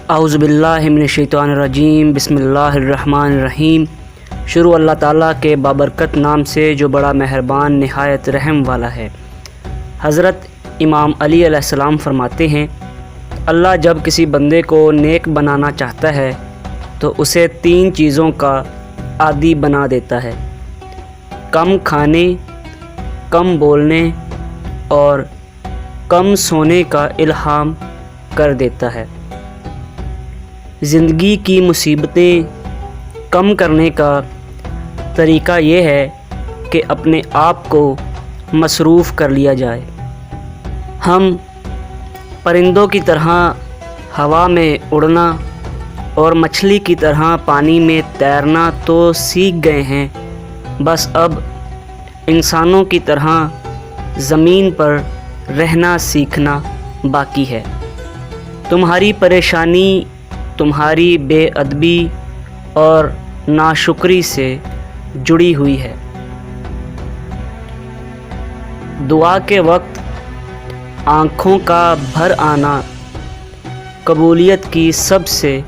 اعوذ باللہ من الشیطان الرجیم، بسم اللہ الرحمن الرحیم۔ شروع اللہ تعالیٰ کے بابرکت نام سے جو بڑا مہربان نہایت رحم والا ہے۔ حضرت امام علی علیہ السلام فرماتے ہیں، اللہ جب کسی بندے کو نیک بنانا چاہتا ہے تو اسے 3 چیزوں کا عادی بنا دیتا ہے: کم کھانے، کم بولنے اور کم سونے کا الہام کر دیتا ہے۔ زندگی کی مصیبتیں کم کرنے کا طریقہ یہ ہے کہ اپنے آپ کو مصروف کر لیا جائے۔ ہم پرندوں کی طرح ہوا میں اڑنا اور مچھلی کی طرح پانی میں تیرنا تو سیکھ گئے ہیں، بس اب انسانوں کی طرح زمین پر رہنا سیکھنا باقی ہے۔ تمہاری پریشانی تمہاری بے ادبی اور ناشکری سے جڑی ہوئی ہے۔ دعا کے وقت آنکھوں کا بھر آنا قبولیت کی سب سے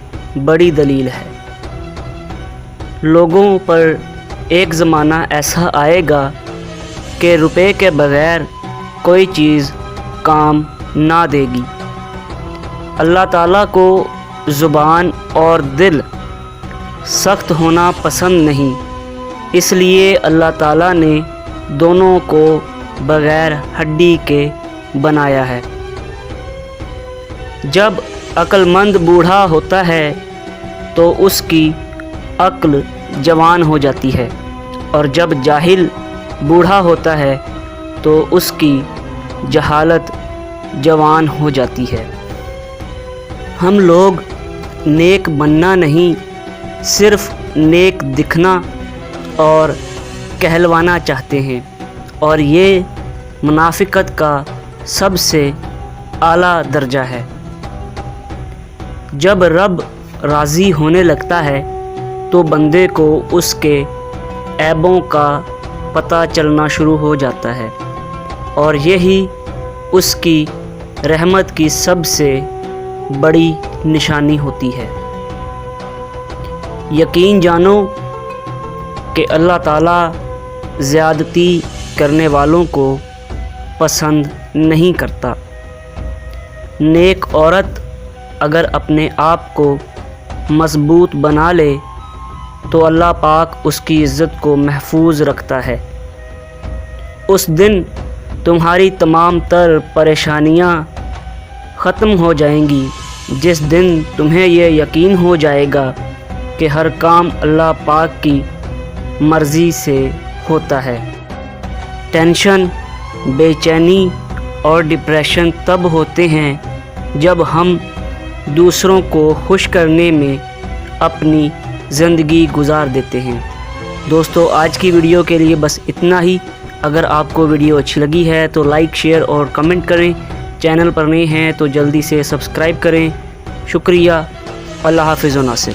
بڑی دلیل ہے۔ لوگوں پر ایک زمانہ ایسا آئے گا کہ روپے کے بغیر کوئی چیز کام نہ دے گی۔ اللہ تعالیٰ کو زبان اور دل سخت ہونا پسند نہیں، اس لیے اللہ تعالیٰ نے دونوں کو بغیر ہڈی کے بنایا ہے۔ جب عقل مند بوڑھا ہوتا ہے تو اس کی عقل جوان ہو جاتی ہے، اور جب جاہل بوڑھا ہوتا ہے تو اس کی جہالت جوان ہو جاتی ہے۔ ہم لوگ نیک بننا نہیں، صرف نیک دکھنا اور کہلوانا چاہتے ہیں، اور یہ منافقت کا سب سے اعلیٰ درجہ ہے۔ جب رب راضی ہونے لگتا ہے تو بندے کو اس کے عیبوں کا پتہ چلنا شروع ہو جاتا ہے، اور یہی اس کی رحمت کی سب سے بڑی نشانی ہوتی ہے۔ یقین جانو کہ اللہ تعالیٰ زیادتی کرنے والوں کو پسند نہیں کرتا۔ نیک عورت اگر اپنے آپ کو مضبوط بنا لے تو اللہ پاک اس کی عزت کو محفوظ رکھتا ہے۔ اس دن تمہاری تمام تر پریشانیاں ختم ہو جائیں گی، جس دن تمہیں یہ یقین ہو جائے گا کہ ہر کام اللہ پاک کی مرضی سے ہوتا ہے۔ ٹینشن، بے چینی اور ڈپریشن تب ہوتے ہیں جب ہم دوسروں کو خوش کرنے میں اپنی زندگی گزار دیتے ہیں۔ دوستو، آج کی ویڈیو کے لیے بس اتنا ہی۔ اگر آپ کو ویڈیو اچھی لگی ہے تو لائک، شیئر اور کمنٹ کریں۔ چینل پر نئے ہیں تو جلدی سے سبسکرائب کریں۔ شکریہ۔ اللہ حافظ و ناصر۔